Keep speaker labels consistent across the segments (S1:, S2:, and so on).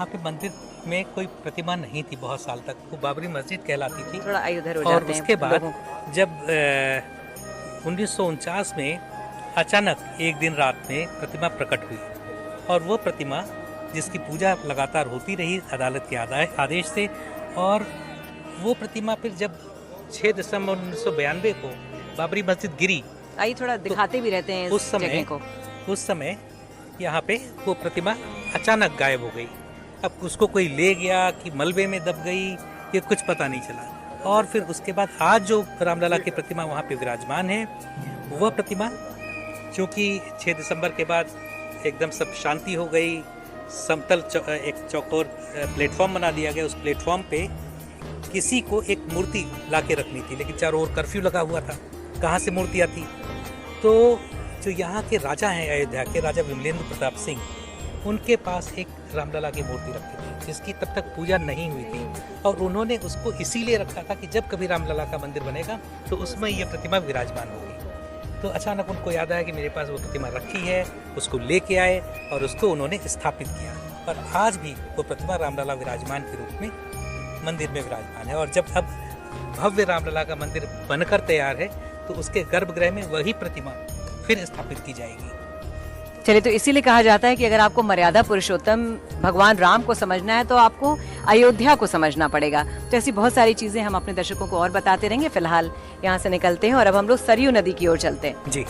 S1: यहाँ पे मंदिर में कोई प्रतिमा नहीं थी बहुत साल तक, वो बाबरी मस्जिद कहलाती थी।
S2: थोड़ा इधर हो
S1: और
S2: जाते हैं
S1: उसके बाद
S2: लोगों।
S1: जब 1949 में अचानक एक दिन रात में प्रतिमा प्रकट हुई, और वो प्रतिमा जिसकी पूजा लगातार होती रही अदालत के आदेश से, और वो प्रतिमा फिर जब 6 दिसंबर 1992 को बाबरी मस्जिद गिरी,
S2: आइए थोड़ा दिखाते भी रहते हैं
S1: उस
S2: इस
S1: समय
S2: जगह को।
S1: उस समय यहाँ पे वो प्रतिमा अचानक गायब हो गई। अब उसको कोई ले गया कि मलबे में दब गई, ये कुछ पता नहीं चला। और फिर उसके बाद आज जो रामलला की प्रतिमा वहाँ पे विराजमान है, वह प्रतिमा चूँकि 6 दिसंबर के बाद एकदम सब शांति हो गई, समतल एक चौकोर प्लेटफॉर्म बना दिया गया। उस प्लेटफॉर्म पे किसी को एक मूर्ति ला के रखनी थी, लेकिन चारों ओर कर्फ्यू लगा हुआ था, कहाँ से मूर्ति आती। तो जो यहाँ के राजा हैं अयोध्या के, राजा विमलेंद्र प्रताप सिंह, उनके पास एक रामलला की मूर्ति रखी थी जिसकी तब तक पूजा नहीं हुई थी, और उन्होंने उसको इसीलिए रखा था कि जब कभी रामलला का मंदिर बनेगा तो उसमें ये प्रतिमा विराजमान होगी। तो अचानक उनको याद आया कि मेरे पास वो प्रतिमा रखी है, उसको लेके आए और उसको उन्होंने स्थापित किया, और आज भी वो प्रतिमा रामलला विराजमान के रूप में मंदिर में विराजमान है। और जब अब भव्य रामलला का मंदिर बनकर तैयार है तो उसके गर्भगृह में वही प्रतिमा फिर स्थापित की जाएगी।
S2: चलिए, तो इसीलिए कहा जाता है कि अगर आपको मर्यादा पुरुषोत्तम भगवान राम को समझना है तो आपको अयोध्या को समझना पड़ेगा। तो ऐसी बहुत सारी चीजें हम अपने दर्शकों को और बताते रहेंगे। फिलहाल यहाँ से निकलते हैं और अब हम लोग सरयू नदी की ओर चलते हैं।
S1: जी।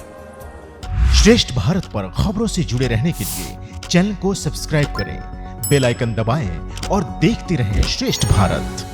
S3: श्रेष्ठ भारत पर खबरों से जुड़े रहने के लिए चैनल को सब्सक्राइब करें, बेल आइकन दबाएं और देखते रहें श्रेष्ठ भारत।